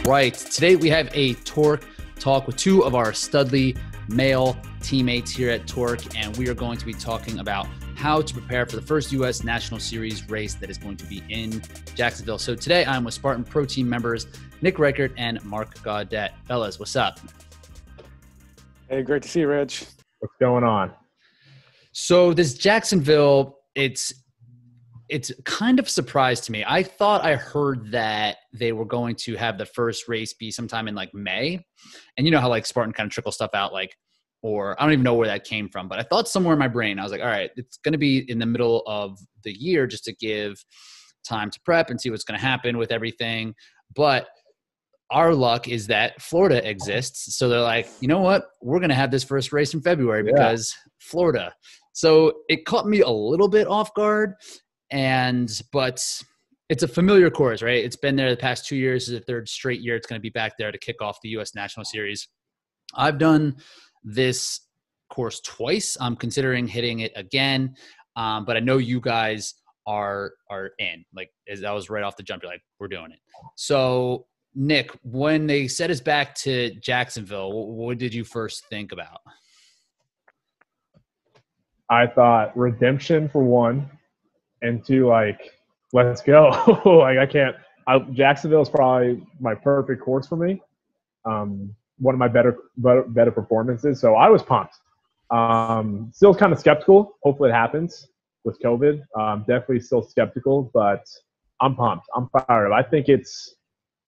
right. Today we have a TORC Talk with two of our studly male teammates here at TORC, and we are going to be talking about how to prepare for the first U.S. National Series race that is going to be in Jacksonville. So today I'm with Spartan Pro Team members Nick Ryker and Mark Gaudet. Fellas, what's up? Hey, great to see you, Reg. What's going on? So this Jacksonville, it's kind of a surprise to me. I thought I heard that they were going to have the first race be sometime in like May. And you know how like Spartan kind of trickle stuff out, like, or I don't even know where that came from, but I thought somewhere in my brain, I was like, all right, it's going to be in the middle of the year just to give time to prep and see what's going to happen with everything. But our luck is that Florida exists. So they're like, you know what? We're going to have this first race in February because Florida. So it caught me a little bit off guard. But it's a familiar course, right? It's been there the past 2 years. It's the third straight year it's going to be back there to kick off the U.S. National Series. I've done this course twice. I'm considering hitting it again, but I know you guys are in. Like, as that was right off the jump, you're like, we're doing it. So, Nick, when they set us back to Jacksonville, what did you first think about? I thought redemption for one. And two, like, let's go. Jacksonville is probably my perfect course for me. One of my better performances. So I was pumped. Still kind of skeptical. Hopefully it happens with COVID. Definitely still skeptical, but I'm pumped. I'm fired up. I think it's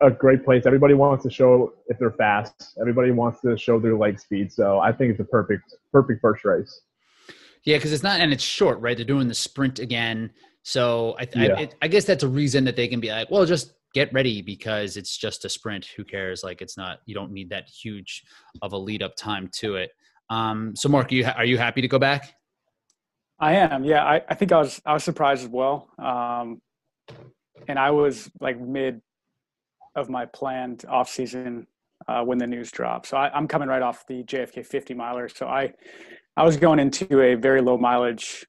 a great place. Everybody wants to show if they're fast. Everybody wants to show their leg speed. So I think it's a perfect first race. Yeah, because it's not, and it's short, right? They're doing the sprint again. So I guess that's a reason that they can be like, well, just get ready because it's just a sprint. Who cares? Like, it's not, you don't need that huge of a lead up time to it. So Mark, are you happy to go back? I am. Yeah. I think I was surprised as well. And I was like mid of my planned off season when the news dropped. So I'm coming right off the JFK 50 miler. So I was going into a very low mileage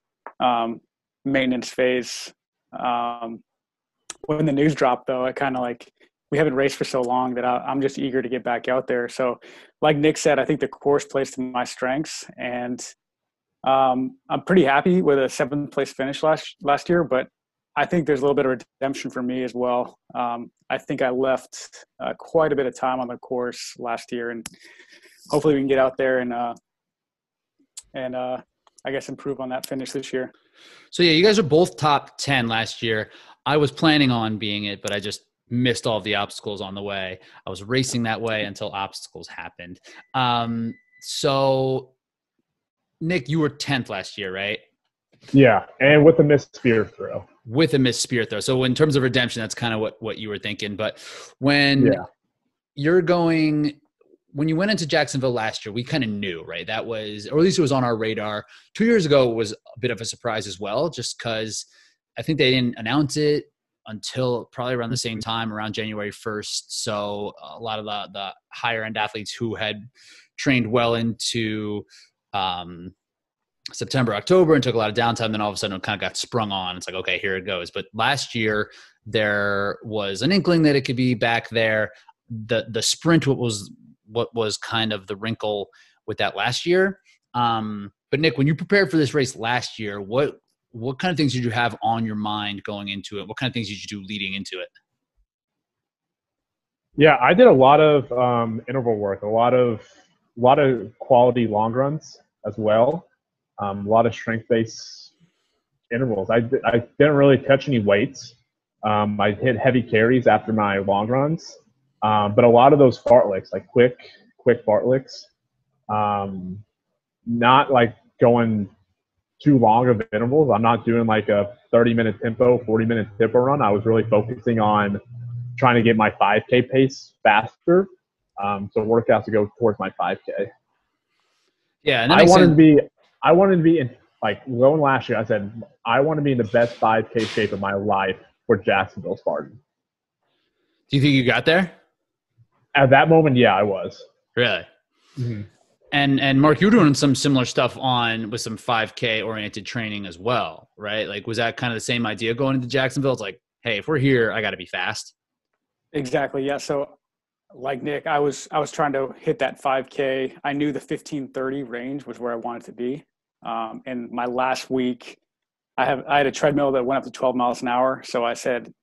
maintenance phase. When the news dropped, though, I kind of like, we haven't raced for so long that I'm just eager to get back out there. So like Nick said, I think the course plays to my strengths, and I'm pretty happy with a 7th place finish last year, but I think there's a little bit of redemption for me as well. I think I left quite a bit of time on the course last year, and hopefully we can get out there and I guess improve on that finish this year. So yeah, you guys are both top 10 last year. I was planning on being it, but I just missed all of the obstacles on the way. I was racing that way until obstacles happened. So Nick, you were 10th last year, right? Yeah, and with a missed spear throw. With a missed spear throw. So in terms of redemption, that's kind of what you were thinking. But when when you went into Jacksonville last year, we kind of knew, right? That was, or at least it was on our radar. 2 years ago was a bit of a surprise as well, just because I think they didn't announce it until probably around the same time, around January 1st. So a lot of the higher end athletes who had trained well into September, October, and took a lot of downtime, then all of a sudden it kind of got sprung on. It's like, okay, here it goes. But last year there was an inkling that it could be back there. The sprint what was kind of the wrinkle with that last year. But Nick, when you prepared for this race last year, what kind of things did you have on your mind going into it? What kind of things did you do leading into it? Yeah, I did a lot of interval work, a lot of quality long runs as well. A lot of strength-based intervals. I didn't really touch any weights. I hit heavy carries after my long runs. But a lot of those fartleks, like quick fartleks, not like going too long of intervals. I'm not doing like a 30-minute tempo, 40-minute tempo run. I was really focusing on trying to get my 5K pace faster. So workouts to go towards my 5K. Yeah, and I wanted to be in, like, going last year. I said I want to be in the best 5K shape of my life for Jacksonville Spartan. Do you think you got there? At that moment, yeah, I was. Really? Mm-hmm. And Mark, you were doing some similar stuff with some 5K oriented training as well, right? Like, was that kind of the same idea going into Jacksonville? It's like, hey, if we're here, I got to be fast. Exactly. Yeah. So like Nick, I was trying to hit that 5K. I knew the 15:30 range was where I wanted to be. And my last week, I had a treadmill that went up to 12 miles an hour. So I said,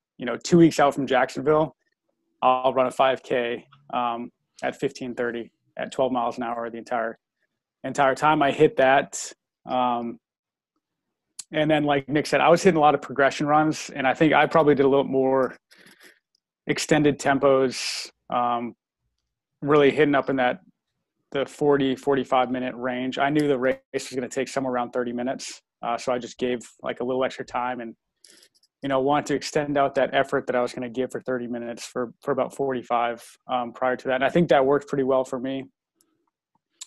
2 weeks out from Jacksonville, I'll run a 5K at 15:30 at 12 miles an hour the entire time. I hit that. And then, like Nick said, I was hitting a lot of progression runs, and I think I probably did a little more extended tempos, really hitting up in the 40, 45-minute range. I knew the race was going to take somewhere around 30 minutes. So I just gave like a little extra time and, wanted to extend out that effort that I was going to give for 30 minutes for about 45 prior to that. And I think that worked pretty well for me.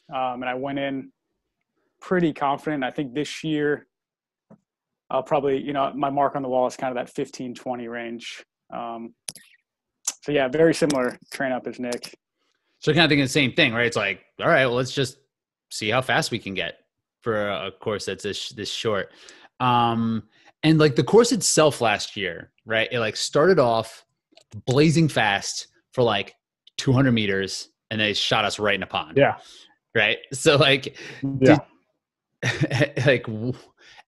And I went in pretty confident. I think this year I'll probably, my mark on the wall is kind of that 15-20 range. So yeah, very similar train up as Nick. So kind of thinking the same thing, right? It's like, all right, well, let's just see how fast we can get for a course that's this short. And like the course itself last year, right? It like started off blazing fast for like 200 meters and they shot us right in a pond. Yeah. Right. So like, yeah.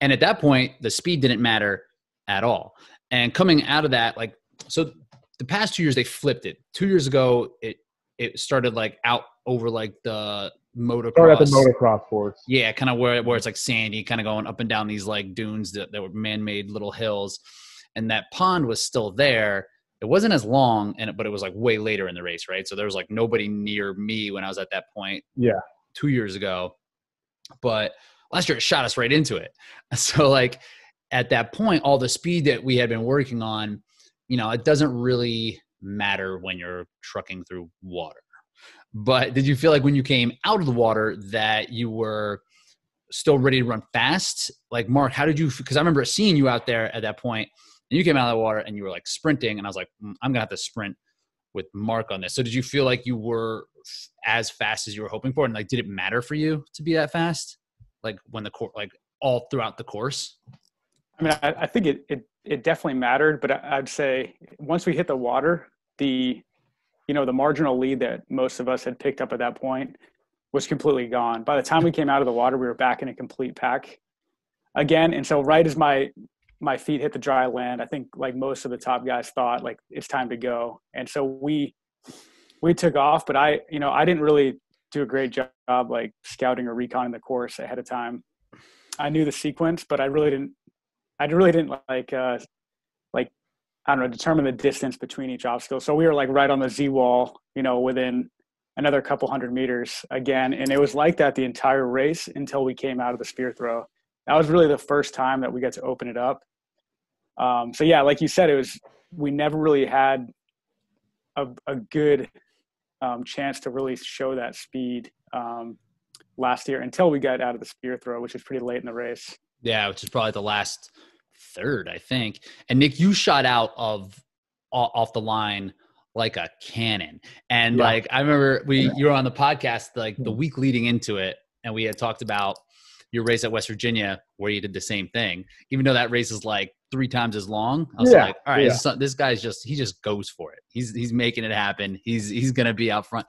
And at that point, the speed didn't matter at all. And coming out of that, like, so the past 2 years, they flipped it. 2 years ago, it started like out over like the motocross. Started at the motocross course. Yeah, kind of where it's like sandy, kind of going up and down these like dunes that were man-made little hills. And that pond was still there. It wasn't as long, but it was like way later in the race, right? So there was like nobody near me when I was at that point. Yeah. 2 years ago. But last year it shot us right into it. So like at that point, all the speed that we had been working on, it doesn't really matter when you're trucking through water. But did you feel like when you came out of the water that you were still ready to run fast? Like Mark, how did you, because I remember seeing you out there at that point and you came out of the water and you were like sprinting and I was like, I'm going to have to sprint with Mark on this. So did you feel like you were as fast as you were hoping for? And like, did it matter for you to be that fast? Like when like all throughout the course? I mean, I think it definitely mattered, but I'd say once we hit the water, the marginal lead that most of us had picked up at that point was completely gone. By the time we came out of the water, we were back in a complete pack again. And so right as my feet hit the dry land, I think like most of the top guys thought like it's time to go. And so we took off, but I didn't really do a great job like scouting or reconning the course ahead of time. I knew the sequence, but I really didn't I don't know, determine the distance between each obstacle. So we were like right on the Z wall, within another couple hundred meters again. And it was like that the entire race until we came out of the spear throw. That was really the first time that we got to open it up. So yeah, like you said, we never really had a good chance to really show that speed last year until we got out of the spear throw, which is pretty late in the race. Yeah, which is probably the last third, I think. And Nick, you shot out off the line like a cannon. And like I remember you were on the podcast like the week leading into it, and we had talked about your race at West Virginia where you did the same thing. Even though that race is like 3 times as long, I was like, all right, this guy's he just goes for it. He's making it happen. He's gonna be out front.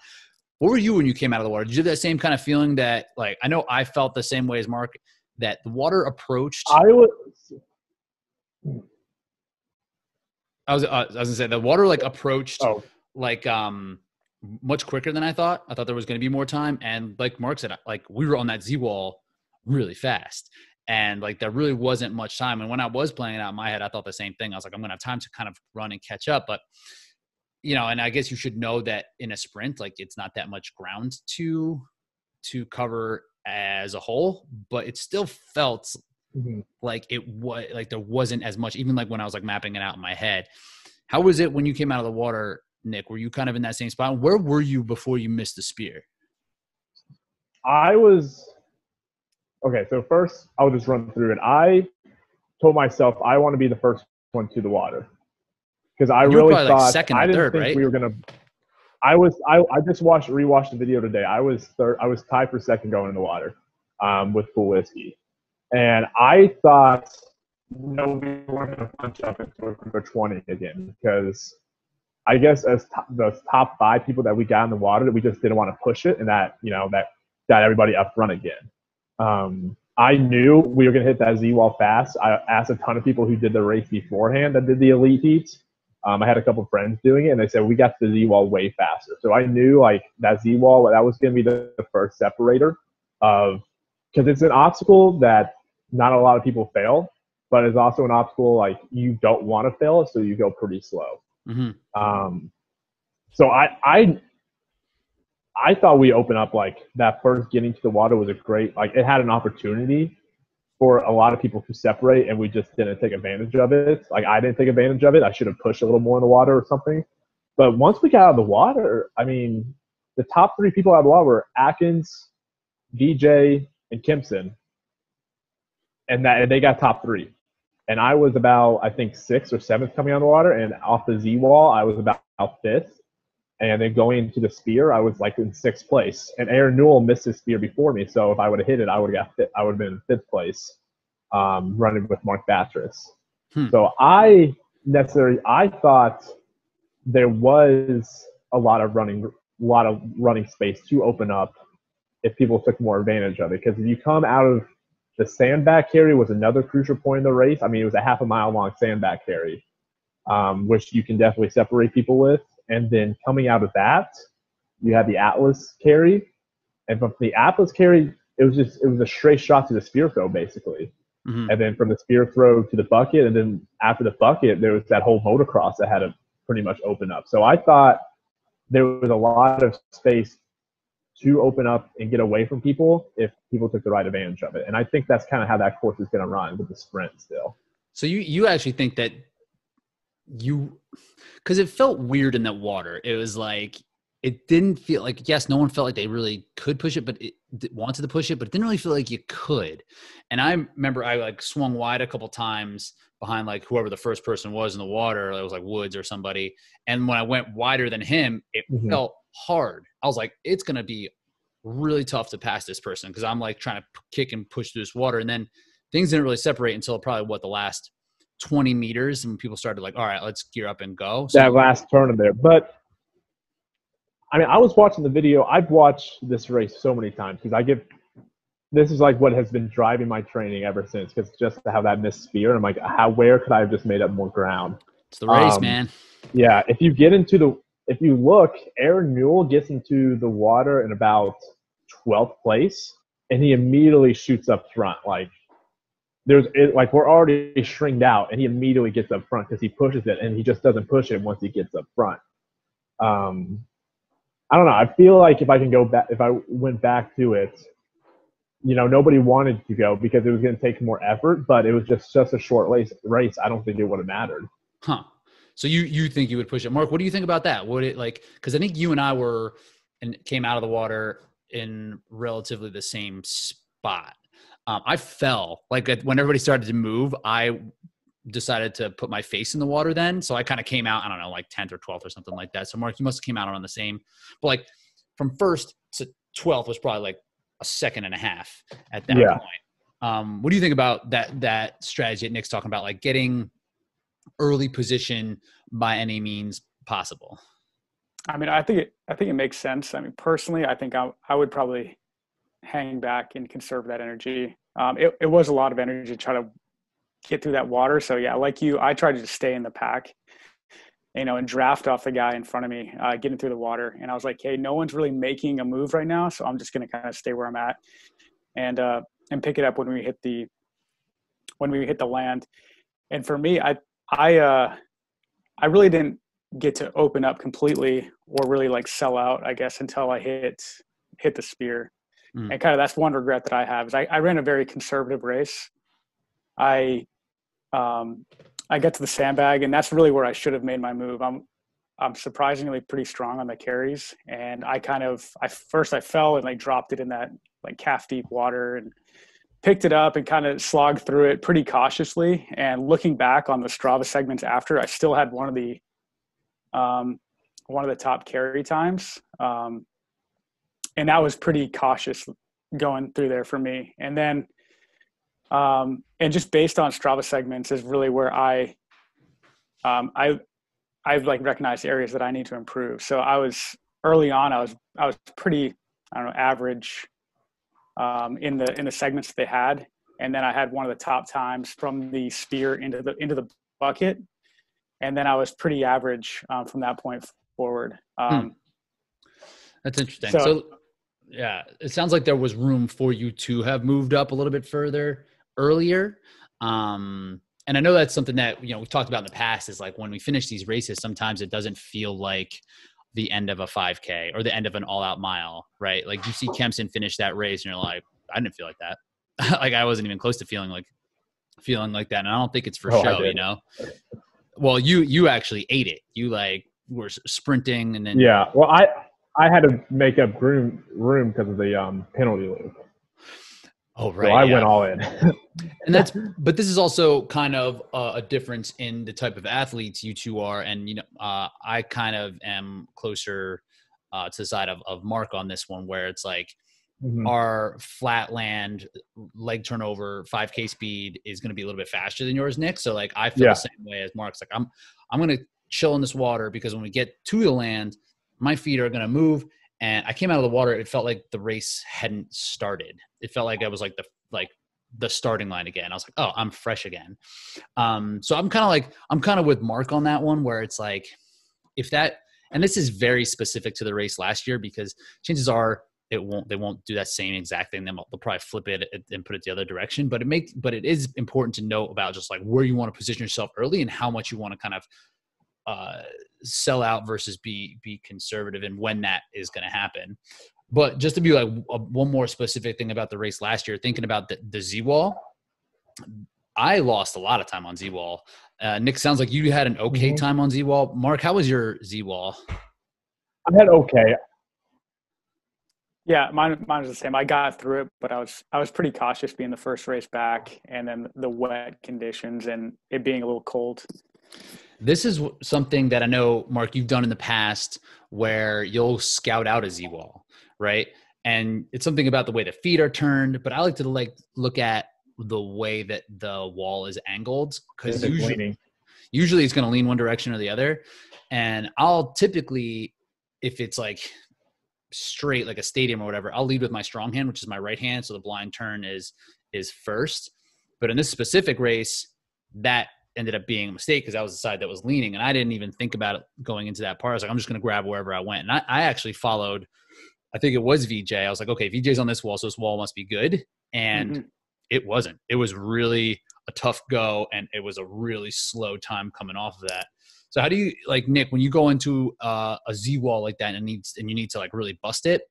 What were you when you came out of the water? Did you have that same kind of feeling that, like, I know I felt the same way as Mark, that the water approached? I was gonna say the water like approached like much quicker than I thought. I thought there was gonna be more time, and like Mark said, like we were on that Z wall really fast, and like there really wasn't much time. And when I was playing it out in my head, I thought the same thing. I was like, I'm gonna have time to kind of run and catch up, but and I guess you should know that in a sprint, like it's not that much ground to cover as a whole, but it still felt like it was like there wasn't as much, even like when I was like mapping it out in my head. How was it when you came out of the water, Nick? Were you kind of in that same spot? Where were you before you missed the spear? Okay, so first I'll just run through it. I told myself I want to be the first one to the water because I really thought like second or third, right? We were gonna. I just rewatched the video today. I was tied for second going in the water, with full whiskey, and I thought we weren't gonna punch up into a 20 again because I guess as the top 5 people that we got in the water, that we just didn't want to push it, and that that got everybody up front again. I knew we were going to hit that Z-wall fast. I asked a ton of people who did the race beforehand that did the elite heats. I had a couple friends doing it, and they said we got to the Z-wall way faster. So I knew like that Z-wall, that was going to be the first separator of, because it's an obstacle that not a lot of people fail, but it's also an obstacle like you don't want to fail, so you go pretty slow. Mm-hmm. So I thought we opened up like that first getting to the water was a great, like it had an opportunity for a lot of people to separate, and we just didn't take advantage of it. Like I didn't take advantage of it. I should have pushed a little more in the water or something. But once we got out of the water, I mean, the top 3 people out of the water were Atkins, DJ, and Kimpson, and they got top 3. And I was about, I think, 6th or 7th coming out of the water, and off the Z wall, I was about 5th. And then going into the spear, I was like in 6th place. And Aaron Newell missed his spear before me, so if I would have hit it, I would have been in 5th place, running with Mark Batris. So I thought there was a lot of running space to open up if people took more advantage of it. Because if you come out of the sandbag carry was another crucial point in the race. I mean, it was a half a mile long sandbag carry, which you can definitely separate people with. And then coming out of that, you had the Atlas carry. And from the Atlas carry, it was a straight shot to the spear throw, basically. Mm-hmm. And then from the spear throw to the bucket, and then after the bucket, there was that whole motocross that had to pretty much open up. So I thought there was a lot of space to open up and get away from people if people took the right advantage of it. And I think that's kind of how that course is going to run with the sprint still. So you actually think that because it felt weird in that water. It was like, it didn't feel like, yes, no one felt like they really could push it, but it wanted to push it, but it didn't really feel like you could. And I remember I like swung wide a couple times behind like whoever the first person was in the water. It was like Woods or somebody. And when I went wider than him, it felt hard. I was like, it's going to be really tough to pass this person, because I'm like trying to kick and push through this water. And then things didn't really separate until probably the last 20 meters, and people started like, all right, let's gear up and go. So that last turn in there. But I mean, I was watching the video. I've watched this race so many times because this is like what has been driving my training ever since, because just to have that missed spear, I'm like, where could I have just made up more ground? It's the race, man. Yeah. If you look, Aaron Newell gets into the water in about 12th place, and he immediately shoots up front. Like, we're already stringed out, and he immediately gets up front because he pushes it, and he just doesn't push it once he gets up front. I don't know. I feel like if I went back to it, nobody wanted to go because it was going to take more effort, but it was just a short race. I don't think it would have mattered. Huh. So you think you would push it. Mark, what do you think about that? Would it because I think you and I came out of the water in relatively the same spot. I fell when everybody started to move, I decided to put my face in the water then. So I kind of came out, I don't know, like 10th or 12th or something like that. So Mark, you must have came out around the same, but from 1st to 12th was probably like a second and a half at that point. What do you think about that strategy that Nick's talking about, like getting early position by any means possible? I mean, I think it makes sense. I mean, personally, I think I would probably hang back and conserve that energy. It was a lot of energy to try to get through that water. So yeah, like you, I tried to just stay in the pack, and draft off the guy in front of me, getting through the water. And I was like, hey, no one's really making a move right now, so I'm just going to kind of stay where I'm at and pick it up when we hit the land. And for me, I really didn't get to open up completely or really sell out, I guess, until I hit the spear. And kind of that's one regret that I have is I ran a very conservative race. I got to the sandbag, and that's really where I should have made my move. I'm surprisingly pretty strong on the carries, and I fell and dropped it in that calf deep water and picked it up and kind of slogged through it pretty cautiously. And looking back on the Strava segments after, I still had one of the top carry times. And that was pretty cautious going through there for me. And then, and just based on Strava segments is really where I I've like recognized areas that I need to improve. So I was early on, I was pretty, I don't know, average in the segments that they had. And then I had one of the top times from the spear into the bucket. And then I was pretty average from that point forward. That's interesting. So yeah, it sounds like there was room for you to have moved up a little bit further earlier. And I know that's something that, we've talked about in the past is like when we finish these races, sometimes it doesn't feel like the end of a 5K or the end of an all out mile, right? Like you see Kempson finish that race and you're like, I didn't feel like that. Like I wasn't even close to feeling like that. And I don't think it's for show, Well, you actually ate it. You like were sprinting and then. Yeah. Well, I had to make up room because of the penalty loop. Oh, right. So I went all in. But this is also kind of a difference in the type of athletes you two are. And, I kind of am closer to the side of Mark on this one, where it's like our flatland leg turnover 5K speed is going to be a little bit faster than yours, Nick. So like, I feel the same way as Mark's. Like I'm going to chill in this water because when we get to the land, my feet are going to move. And I came out of the water. It felt like the race hadn't started. It felt like I was like the starting line again. I was like, oh, I'm fresh again. So I'm kind of with Mark on that one, where it's like, and this is very specific to the race last year, because chances are they won't do that same exact thing. They'll probably flip it and put it the other direction. But it is important to know about just like where you want to position yourself early and how much you want to kind of sell out versus be conservative, and when that is going to happen. But just to be like one more specific thing about the race last year, thinking about the Z-wall, I lost a lot of time on Z-wall. Nick, sounds like you had an okay time on Z-wall. Mark, how was your Z-wall? I had okay. Yeah, mine was the same. I got through it, but I was pretty cautious being the first race back, and then the wet conditions and it being a little cold. This is something that I know, Mark, you've done in the past where you'll scout out a Z-wall, right? And it's something about the way the feet are turned, but I like to look at the way that the wall is angled, because usually it's going to lean one direction or the other. And I'll typically, if it's like straight, like a stadium or whatever, I'll lead with my strong hand, which is my right hand. So the blind turn is first. But in this specific race, that ended up being a mistake because that was the side that was leaning. And I didn't even think about it going into that part. I was like, I'm just going to grab wherever I went. And I actually followed, I think it was VJ. I was like, okay, VJ's on this wall, so this wall must be good. And it wasn't. It was really a tough go, and it was a really slow time coming off of that. So how do you, like, Nick, when you go into a Z wall like that and you need to like really bust it,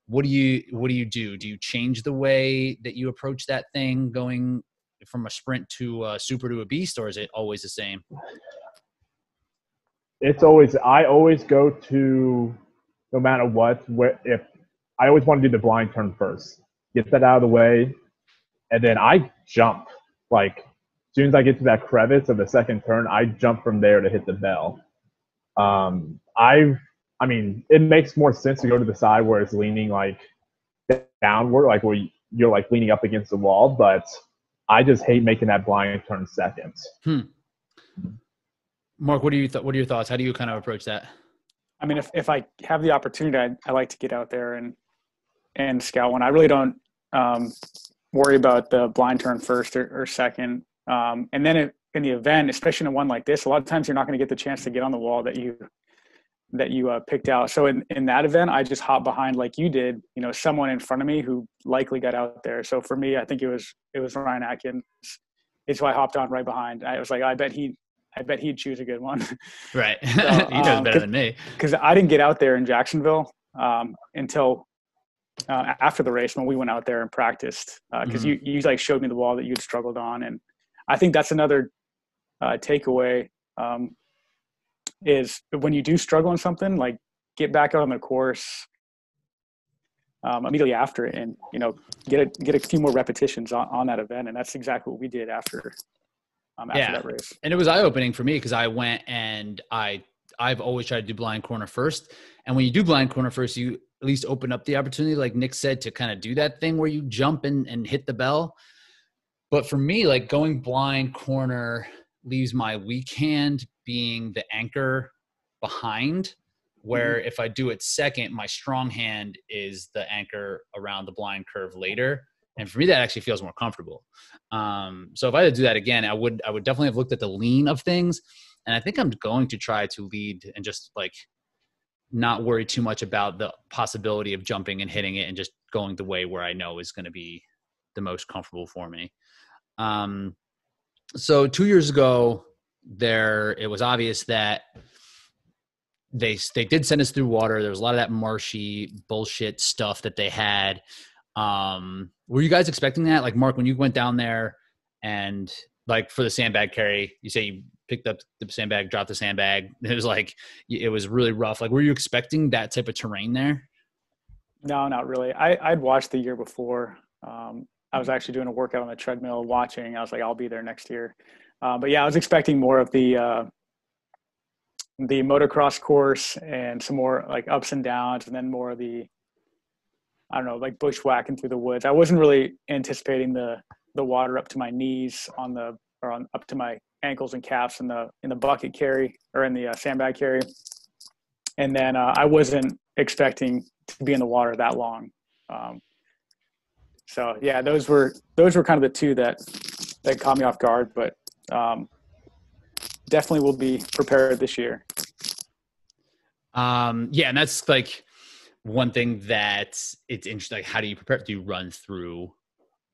what do you do? Do you change the way that you approach that thing going from a sprint to a super to a beast, or is it always the same? I always go to, no matter what, if I always want to do the blind turn first, get that out of the way, and then I jump. Like, as soon as I get to that crevice of the second turn, I jump from there to hit the bell. I mean, it makes more sense to go to the side where it's leaning like downward, like where you're like leaning up against the wall, but I just hate making that blind turn second. Mark, what are your thoughts? How do you kind of approach that? I mean, if I have the opportunity, I like to get out there and scout one. I really don't worry about the blind turn first or second. And then in the event, especially in one like this, a lot of times you're not going to get the chance to get on the wall that you picked out. So in that event, I just hop behind like you did, someone in front of me who likely got out there. So for me, I think it was Ryan Atkins. It's why I hopped on right behind. I was like, I bet he'd choose a good one. Right. So, he knows better than me. Because I didn't get out there in Jacksonville until after the race when we went out there and practiced. Because you like showed me the wall that you'd struggled on. And I think that's another takeaway is when you do struggle in something, like get back out on the course immediately after it and, get a few more repetitions on that event. And that's exactly what we did after that race. And it was eye-opening for me because I went and I've always tried to do blind corner first. And when you do blind corner first, you at least open up the opportunity, like Nick said, to kind of do that thing where you jump and hit the bell. But for me, like going blind corner leaves my weak hand being the anchor behind, where if I do it second, my strong hand is the anchor around the blind curve later. And for me, that actually feels more comfortable. So if I had to do that again, I would definitely have looked at the lean of things. And I think I'm going to try to lead and just like not worry too much about the possibility of jumping and hitting it and just going the way where I know is going to be the most comfortable for me. So 2 years ago, it was obvious that they did send us through water. There was a lot of that marshy bullshit stuff that they had. Were you guys expecting that? Like, Mark, when you went down there and like for the sandbag carry, you say you picked up the sandbag, dropped the sandbag. It was like, it was really rough. Like, were you expecting that type of terrain there? No, not really. I'd watched the year before. I was actually doing a workout on the treadmill watching. I was like, I'll be there next year. But yeah, I was expecting more of the motocross course and some more like ups and downs, and then more of the, I don't know, like bushwhacking through the woods. I wasn't really anticipating the water up to my knees up to my ankles and calves in the bucket carry or in the sandbag carry. And then I wasn't expecting to be in the water that long. So yeah, those were kind of the two that caught me off guard, but definitely will be prepared this year. Yeah, and that's like one thing that it's interesting. Like, how do you prepare? Do you run through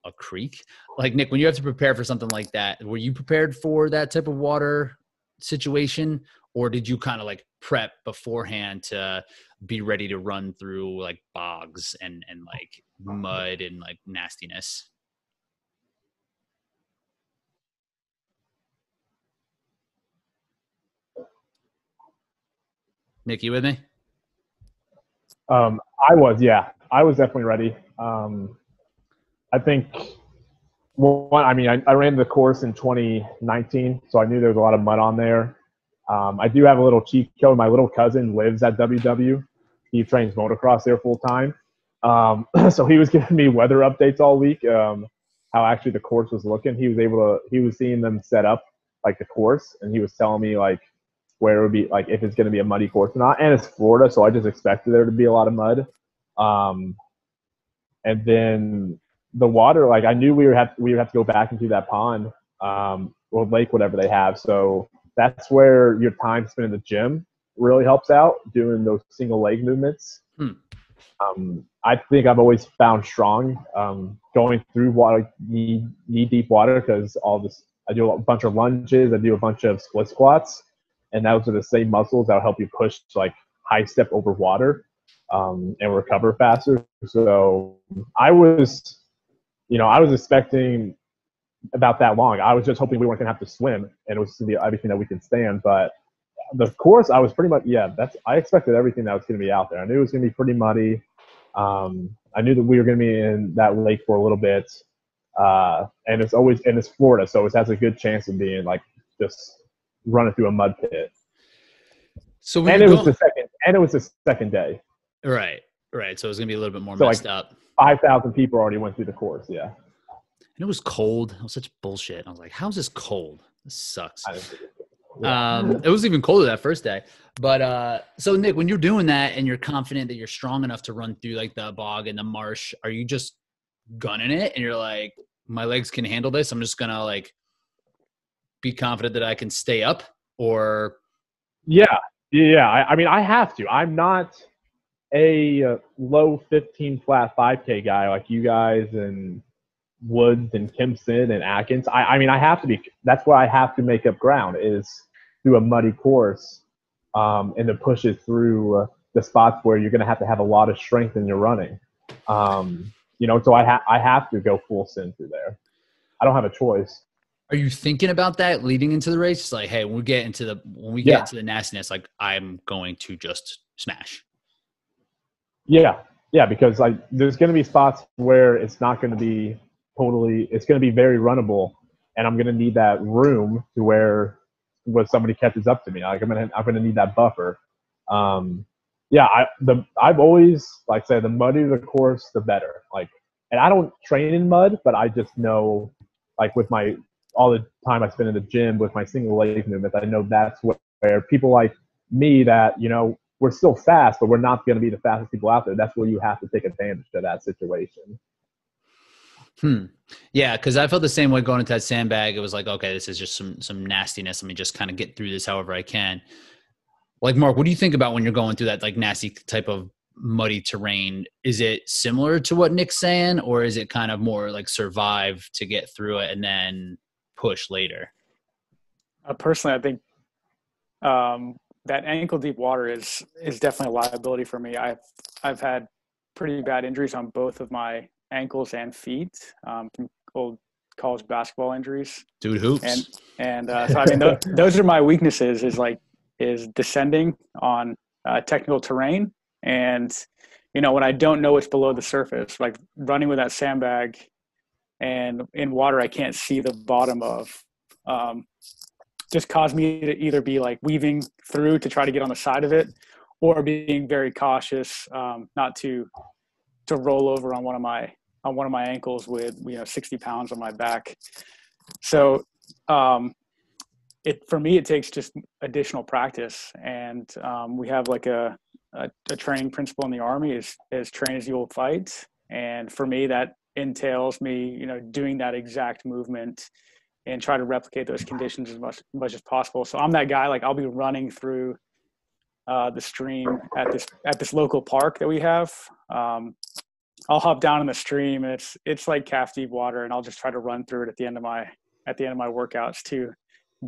a creek? Like, Nick, when you have to prepare for something like that, were you prepared for that type of water situation, or did you kind of like prep beforehand to be ready to run through like bogs and like mud and like nastiness? Nick, you with me? I was definitely ready. I think, I ran the course in 2019, so I knew there was a lot of mud on there. I do have a little cheat code. My little cousin lives at WW. He trains motocross there full time. So he was giving me weather updates all week, how actually the course was looking. He was seeing them set up like the course, and he was telling me like where it would be, like if it's going to be a muddy course or not. And it's Florida, so I just expected there to be a lot of mud. And then the water, like I knew we would have to go back into that pond or lake, whatever they have. So that's where your time spent in the gym really helps out, doing those single leg movements. I think I've always found strong going through water, knee deep water, because I do a bunch of lunges, I do a bunch of split squats, and those are the same muscles that will help you push like high step over water and recover faster. So I was expecting about that long. I was just hoping we weren't going to have to swim, and it was going to be everything that we could stand. But the course, I was pretty much, I expected everything that was going to be out there. I knew it was going to be pretty muddy. I knew that we were going to be in that lake for a little bit. And it's Florida, so it has a good chance of being like just running through a mud pit. So it was the second day. Right. So it was going to be a little bit more messed up. 5,000 people already went through the course. Yeah. And it was cold. It was such bullshit. I was like, how's this cold? This sucks. Yeah. It was even colder that first day. But so Nick, when you're doing that and you're confident that you're strong enough to run through like the bog and the marsh, are you just gunning it and you're like, my legs can handle this, I'm just gonna like be confident that I can stay up? Or yeah. I have to. I'm not a low 15 flat 5K guy like you guys and Woods and Kimpson and Atkins. I have to be. That's why I have to make up ground, is through a muddy course, and to push it through the spots where you're going to have a lot of strength in your running. So I have to go full send through there. I don't have a choice. Are you thinking about that leading into the race? It's like, hey, when we get into the nastiness, like I'm going to just smash. Yeah, because like there's going to be spots where it's not going to be it's going to be very runnable, and I'm going to need that room to where somebody catches up to me. Like I'm going to need that buffer. I've always like said, the muddier the course, the better. Like, and I don't train in mud, but I just know, like with all the time I spend in the gym with my single leg movements, I know that's where people like me that, you know, we're still fast, but we're not going to be the fastest people out there. That's where you have to take advantage of that situation. Yeah, because I felt the same way going into that sandbag. It was like, okay, this is just some nastiness. Let me just kind of get through this however I can. Like, Mark, what do you think about when you're going through that like nasty type of muddy terrain? Is it similar to what Nick's saying, or is it kind of more like survive to get through it and then push later? Personally, I think that ankle deep water is definitely a liability for me. I've had pretty bad injuries on both of my ankles and feet from old college basketball injuries. Dude, hoops. And so I mean, those are my weaknesses. Is descending on technical terrain, and you know, when I don't know what's below the surface, like running with that sandbag and in water I can't see the bottom of, just caused me to either be like weaving through to try to get on the side of it, or being very cautious not to roll over on one of my ankles with, you know, 60 pounds on my back. So for me, it takes just additional practice. And we have like a training principle in the Army is train as you will fight. And for me, that entails me, you know, doing that exact movement and try to replicate those conditions as much as possible. So I'm that guy, like I'll be running through the stream at this local park that we have. I'll hop down in the stream, and it's like calf deep water, and I'll just try to run through it at the end of my workouts to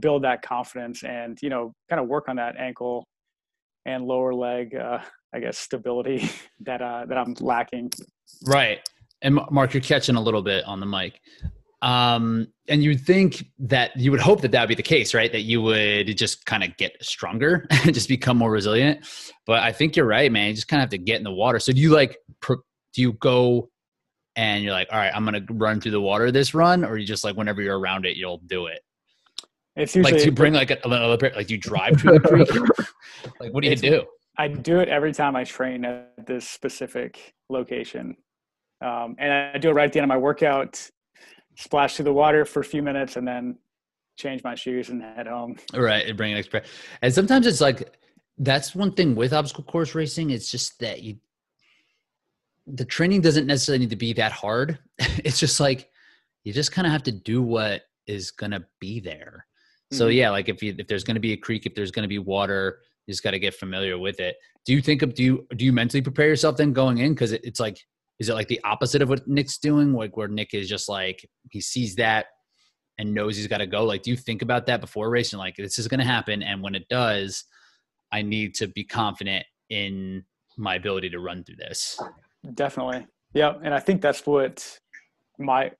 build that confidence and, you know, kind of work on that ankle and lower leg, I guess, stability that I'm lacking. Right. And Mark, you're catching a little bit on the mic. And you'd think that you would hope that would be the case, right? That you would just kind of get stronger and just become more resilient. But I think you're right, man. You just kind of have to get in the water. So do you go and you're like, all right, I'm going to run through the water this run? Or you just like, whenever you're around it, you'll do it? It's usually like to bring like another pair, like do you drive to the creek? Like, what do you do? I do it every time I train at this specific location. And I do it right at the end of my workout, splash through the water for a few minutes, and then change my shoes and head home. Right. And bring an extra. And sometimes it's like, that's one thing with obstacle course racing. It's just that the training doesn't necessarily need to be that hard. It's just like, you just kind of have to do what is going to be there. So yeah, like if there's going to be a creek, if there's going to be water, you just got to get familiar with it. Do you mentally prepare yourself then going in? Cause it's like, is it like the opposite of what Nick's doing? Like where Nick is just like, he sees that and knows he's got to go. Like, do you think about that before racing? Like, this is going to happen. And when it does, I need to be confident in my ability to run through this. Definitely. Yeah. And I think that's what my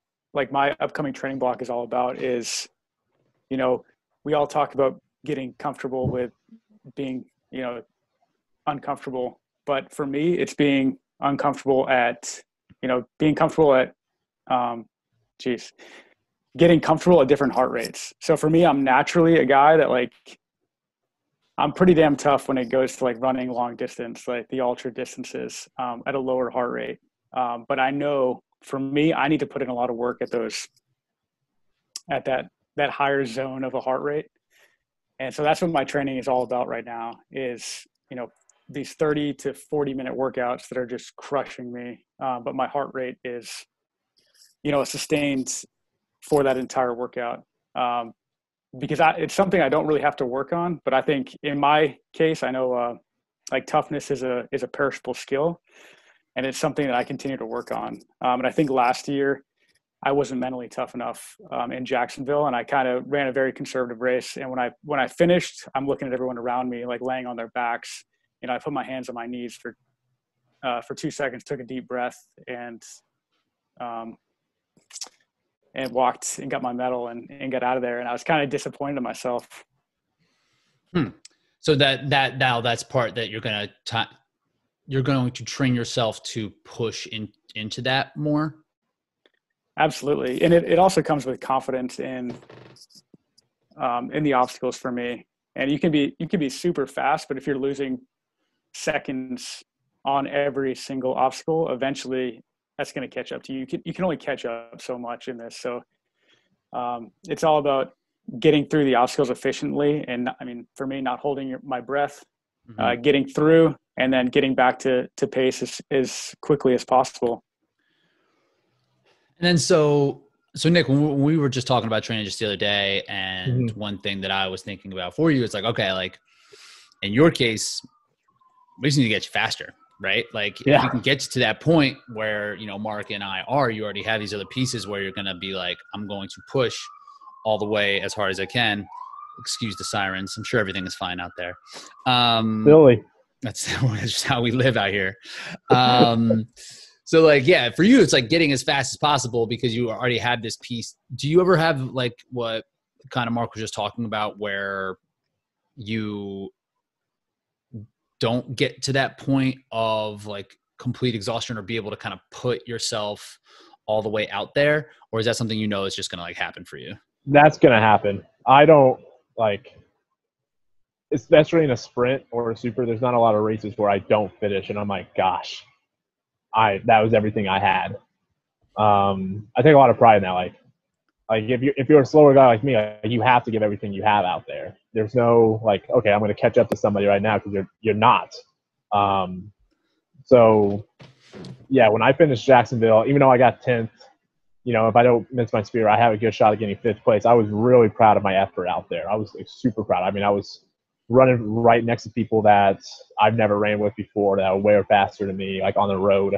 upcoming training block is all about is, you know, we all talk about getting comfortable with being, you know, uncomfortable. But for me, it's being uncomfortable at, you know, being comfortable at, getting comfortable at different heart rates. So for me, I'm naturally a guy that like, I'm pretty damn tough when it goes to like running long distance, like the ultra distances at a lower heart rate. But I know for me, I need to put in a lot of work at that higher zone of a heart rate. And so that's what my training is all about right now is, you know, these 30 to 40 minute workouts that are just crushing me. But my heart rate is, you know, sustained for that entire workout. Because it's something I don't really have to work on, but I think in my case, I know like toughness is a perishable skill, and it's something that I continue to work on. And I think last year I wasn't mentally tough enough in Jacksonville, and I kind of ran a very conservative race. And when I finished, I'm looking at everyone around me like laying on their backs. You know, I put my hands on my knees for 2 seconds, took a deep breath, and walked and got my medal and got out of there. And I was kind of disappointed in myself. So that's part that you're going to train yourself to push into that more. Absolutely. And it also comes with confidence in the obstacles for me. And you can be super fast, but if you're losing seconds on every single obstacle, eventually that's going to catch up to you. You can only catch up so much in this. So it's all about getting through the obstacles efficiently. And I mean, for me, not holding my breath getting through and then getting back to pace as quickly as possible. And then so Nick, when we were just talking about training just the other day, and one thing that I was thinking about for you, it's like, okay, like in your case, we just need to get you faster, right? Like if we can get you to that point where, you know, Mark and I are, you already have these other pieces where you're going to be like, I'm going to push all the way as hard as I can. Excuse the sirens. I'm sure everything is fine out there. Billy. That's just how we live out here. So like, yeah, for you, it's like getting as fast as possible because you already have this piece. Do you ever have like what kind of Mark was just talking about where you don't get to that point of like complete exhaustion or be able to kind of put yourself all the way out there? Or is that something you know is just going to like happen for you? That's going to happen. I don't like, especially in a sprint or a super, there's not a lot of races where I don't finish and I'm like, gosh, that was everything I had. I take a lot of pride in that. Like if you're a slower guy like me, like, you have to give everything you have out there. There's no like, okay, I'm going to catch up to somebody right now because you're not. So yeah, when I finished Jacksonville, even though I got 10th, you know, if I don't miss my spear, I have a good shot at getting 5th place. I was really proud of my effort out there. I was like, super proud. I mean, I was running right next to people that I've never ran with before that were way faster than me, like on the road.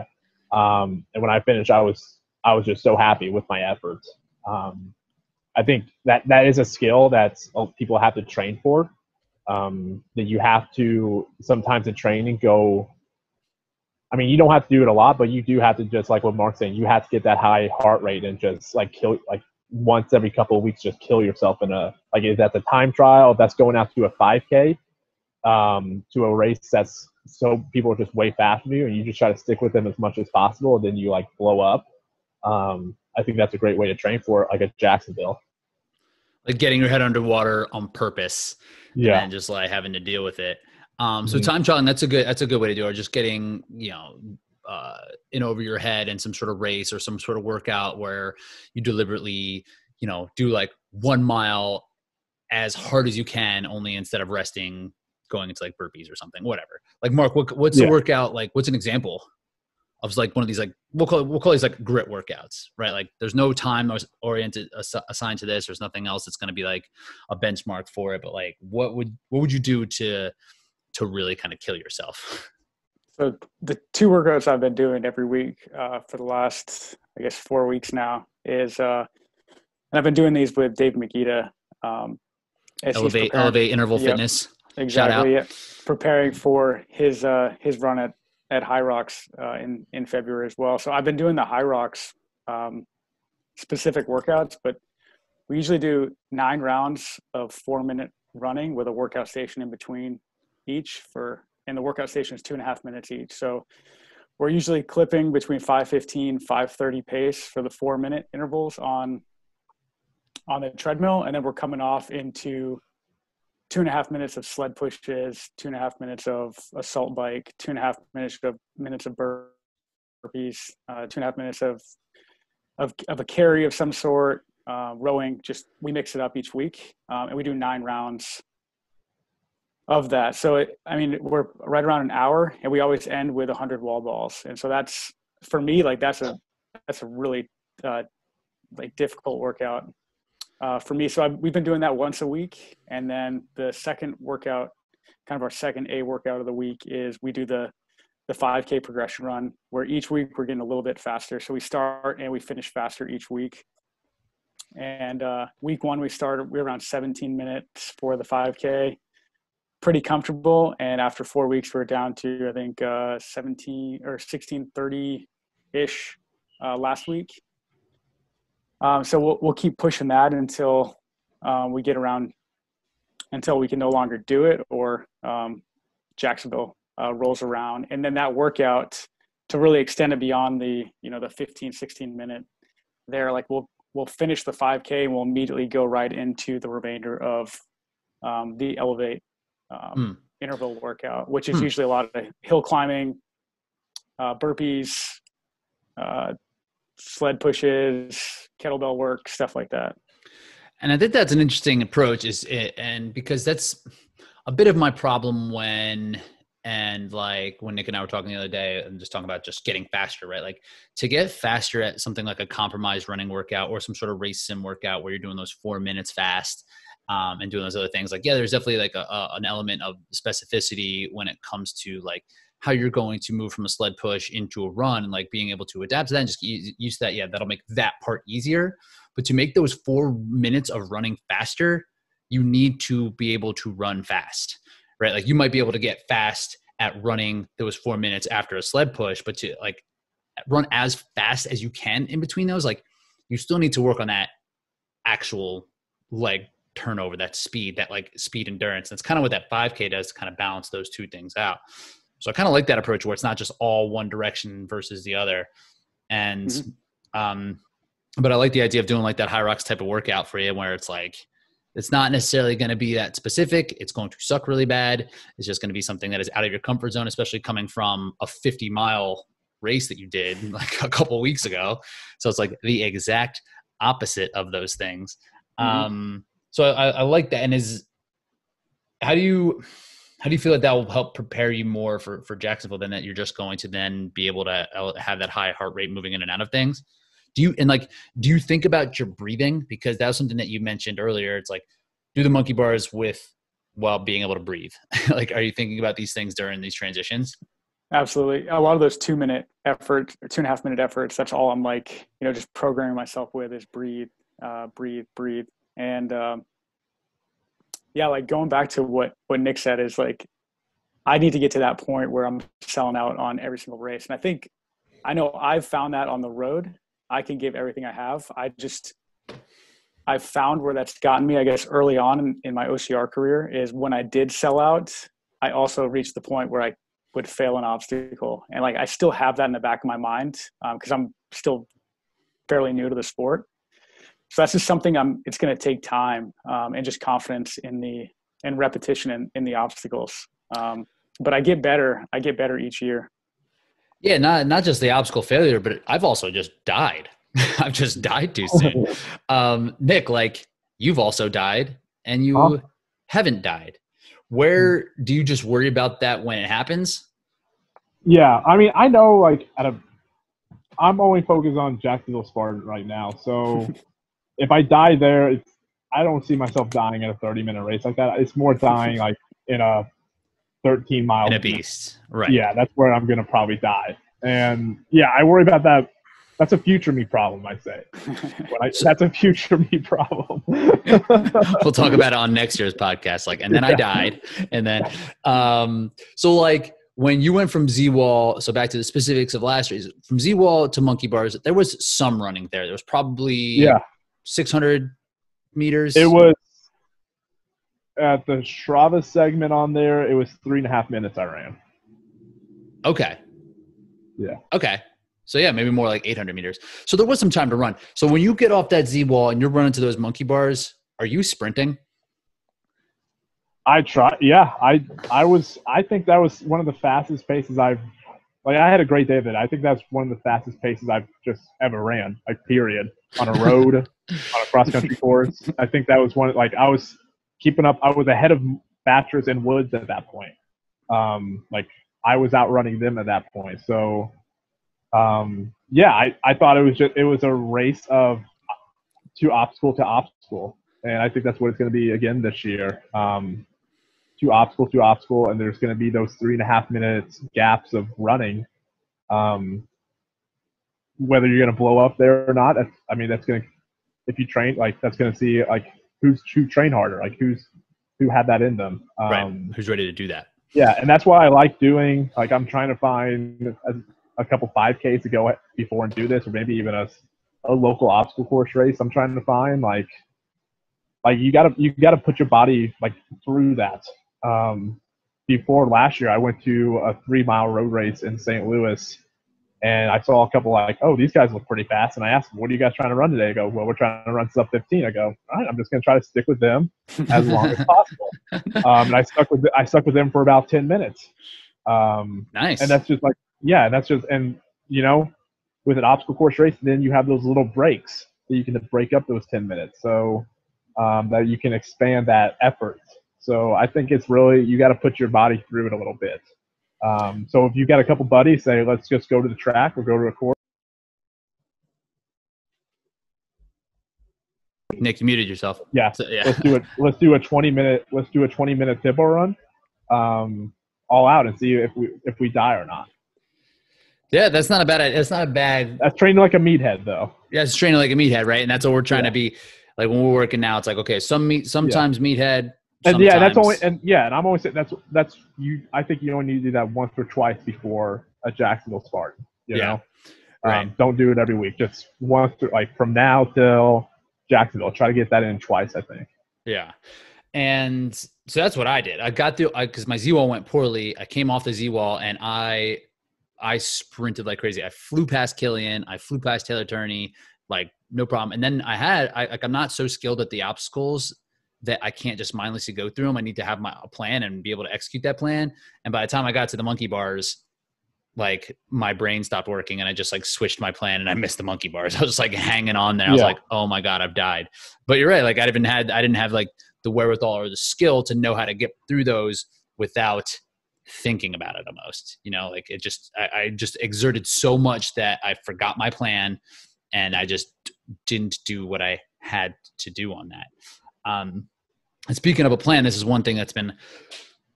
And when I finished, I was just so happy with my efforts. I think that is a skill that people have to train for. That you have to sometimes in training go. I mean, you don't have to do it a lot, but you do have to just like what Mark's saying. You have to get that high heart rate and just like kill like once every couple of weeks, just kill yourself in a like if that's a time trial, if that's going out to a 5K, to a race that's so people are just way faster than you, and you just try to stick with them as much as possible, and then you like blow up. I think that's a great way to train for like a Jacksonville. Like getting your head underwater on purpose, yeah, and just like having to deal with it. So time trialing, that's a good way to do it. Or just getting, you know, in over your head in some sort of race or some sort of workout where you deliberately, you know, do like 1 mile as hard as you can, only instead of resting, going into like burpees or something, whatever. Like Mark, what's the workout? Like what's an example of like one of these, like we'll call these like grit workouts, right? Like there's no time oriented assigned to this. There's nothing else that's going to be like a benchmark for it. But like, what would you do to really kind of kill yourself? So the 2 workouts I've been doing every week for the last, I guess, 4 weeks now is, and I've been doing these with Dave Makita. Elevate Interval Fitness. Exactly. Yeah. Preparing for his run at High Rocks in February as well. So I've been doing the High Rocks specific workouts, but we usually do 9 rounds of 4-minute running with a workout station in between each and the workout station is 2.5 minutes each. So we're usually clipping between 5:15, 5:30 pace for the 4-minute intervals on the treadmill. And then we're coming off into 2.5 minutes of sled pushes, 2.5 minutes of assault bike, 2.5 minutes of burpees, 2.5 minutes of a carry of some sort, rowing. Just we mix it up each week, and we do 9 rounds of that. So we're right around an hour, and we always end with 100 wall balls. And so that's, for me, like that's a really like difficult workout for me. So we've been doing that once a week. And then the second workout, kind of our second A workout of the week, is we do the 5K progression run, where each week we're getting a little bit faster. So we start and we finish faster each week. And week 1, we were around 17 minutes for the 5K. Pretty comfortable, and after 4 weeks we're down to I think 17 or 16:30 ish last week. So we'll keep pushing that until we get around, until we can no longer do it, or Jacksonville rolls around, and then that workout, to really extend it beyond the 15-16 minute there, like we'll finish the 5K and we'll immediately go right into the remainder of the Elevate interval workout, which is usually a lot of hill climbing, burpees, sled pushes, kettlebell work, stuff like that. And I think that's an interesting approach, and because that's a bit of my problem when Nick and I were talking the other day and just talking about just getting faster, right? Like to get faster at something like a compromised running workout or some sort of race sim workout where you're doing those 4 minutes fast and doing those other things. Like, yeah, there's definitely like an element of specificity when it comes to like how you're going to move from a sled push into a run and like being able to adapt to that and just get used to that. Yeah, that'll make that part easier. But to make those 4 minutes of running faster, you need to be able to run fast, right? Like you might be able to get fast at running those 4 minutes after a sled push, but to like run as fast as you can in between those, like you still need to work on that actual leg turnover, that speed, that like speed endurance. That's kind of what that 5K does to kind of balance those two things out. So I kind of like that approach where it's not just all one direction versus the other. And, but I like the idea of doing like that high rocks type of workout for you where it's like, it's not necessarily going to be that specific. It's going to suck really bad. It's just going to be something that is out of your comfort zone, especially coming from a 50-mile race that you did like a couple weeks ago. So it's like the exact opposite of those things. So I like that. And how do you feel like that will help prepare you more for Jacksonville than that you're just going to then be able to have that high heart rate moving in and out of things? Do you think about your breathing? Because that was something that you mentioned earlier. It's like, do the monkey bars while being able to breathe. Like, are you thinking about these things during these transitions? Absolutely. A lot of those 2-minute efforts or 2.5 minute efforts, that's all I'm like, just programming myself with is breathe, breathe. And like going back to what Nick said is like, I need to get to that point where I'm selling out on every single race. And I know I've found that on the road. I can give everything I have. I've found where that's gotten me, I guess, early on in my OCR career is when I did sell out, I also reached the point where I would fail an obstacle. And like, I still have that in the back of my mind because I'm still fairly new to the sport. So that's just something it's going to take time and just confidence and repetition in the obstacles. But I get better. I get better each year. Yeah, not just the obstacle failure, but I've also just died. I've just died too soon. Nick, like you've also died and you haven't died. Where do you just worry about that when it happens? Yeah, I mean, I know like I'm only focused on Jacksonville Spartan right now. So if I die there, I don't see myself dying in a 30-minute race like that. It's more dying like in a 13-mile. In a beast, right? Yeah, that's where I'm going to probably die. And yeah, I worry about that. That's a future me problem, I say. That's a future me problem. We'll talk about it on next year's podcast. Like, and then I died. And then, so like when you went from Z-Wall, so back to the specifics of last year, from Z-Wall to monkey bars, there was some running there. There was probably 600 meters. It was at the Strava segment on there. It was 3.5 minutes I ran. Okay. Yeah. Okay. So yeah, maybe more like 800 meters. So there was some time to run. So when you get off that Z-Wall and you're running to those monkey bars, are you sprinting? I tried. Yeah, I think that was one of the fastest paces I had a great day of it. I think that's one of the fastest paces I've just ever ran, like period, on a road, on a cross country course. I think that was I was keeping up. I was ahead of Batchers and Woods at that point. I was outrunning them at that point. So, I thought it was a race of obstacle to obstacle. And I think that's what it's going to be again this year. To obstacle, and there's going to be those 3.5 minutes gaps of running. Whether you're going to blow up there or not, that's going to, if you train, that's going to see who trained harder, who had that in them. Right. Who's ready to do that? Yeah, and that's why I like doing, I'm trying to find a couple 5Ks to go before and do this, or maybe even a local obstacle course race. I'm trying to find you gotta put your body through that. Before last year, I went to a 3-mile road race in St. Louis, and I saw a couple these guys look pretty fast. And I asked them, "What are you guys trying to run today?" I go, "Well, we're trying to run sub 15." I go, "All right, I'm just going to try to stick with them as long as possible." And I stuck with them for about 10 minutes. Nice. And that's just with an obstacle course race, then you have those little breaks that you can break up those 10 minutes, so that you can expand that effort So I think it's really, you got to put your body through it a little bit. So if you got a couple buddies, say, let's just go to the track or go to a course. Nick, you muted yourself. Yeah. So, yeah. Let's do a 20-minute tempo run, all out, and see if we die or not. Yeah, that's not a bad. That's training like a meathead, though. Yeah, it's training like a meathead, right? And that's what we're trying to be. Like when we're working now, it's like, okay, sometimes meathead. And yeah, that's only, and I'm always saying that's you. I think you only need to do that once or twice before a Jacksonville Spartan. You know, right? Don't do it every week. Just once, like from now till Jacksonville. Try to get that in twice, I think. Yeah, and so that's what I did. I got through because my Z-wall went poorly. I came off the Z-wall and I sprinted like crazy. I flew past Killian. I flew past Taylor Turney, like no problem. And then I'm not so skilled at the obstacles that I can't just mindlessly go through them. I need to have a plan and be able to execute that plan. And by the time I got to the monkey bars, like my brain stopped working and I just like switched my plan and I missed the monkey bars. I was just like hanging on there. I was like, oh my God, I've died. But you're right. Like I didn't have like the wherewithal or the skill to know how to get through those without thinking about it almost, like I just exerted so much that I forgot my plan and I just didn't do what I had to do on that. And speaking of a plan, this is one thing that's been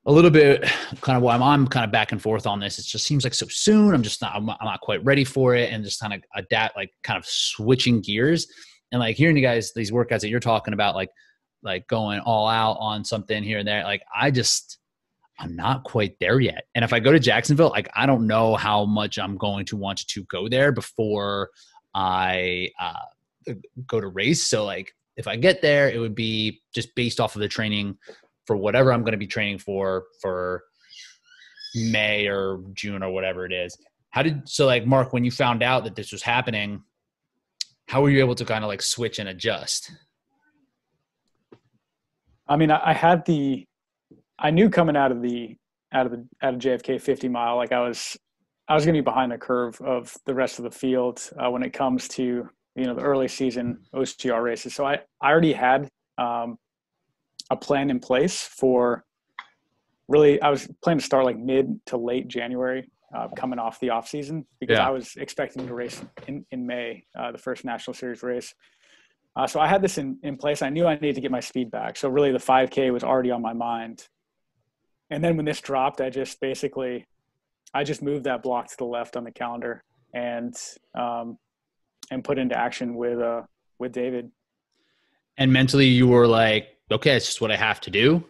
a little bit kind of why I'm kind of back and forth on this. It just seems like so soon. I'm not quite ready for it, and just kind of adapt, like kind of switching gears and like hearing you guys, these workouts that you're talking about, like going all out on something here and there. Like I'm not quite there yet. And if I go to Jacksonville, like I don't know how much I'm going to want to go there before I go to race. So like if I get there, it would be just based off of the training for whatever I'm going to be training for May or June or whatever it is. So like Mark, when you found out that this was happening, how were you able to kind of like switch and adjust? I mean, I knew coming out of JFK 50 mile, like I was going to be behind the curve of the rest of the field when it comes to, the early season OCR races. So I already had a plan in place for really, I was planning to start like mid to late January coming off the off season because I was expecting to race in May, the first National Series race. So I had this in place. I knew I needed to get my speed back. So really the 5K was already on my mind. And then when this dropped, I just moved that block to the left on the calendar and put into action with David. And mentally you were like, okay, it's just what I have to do.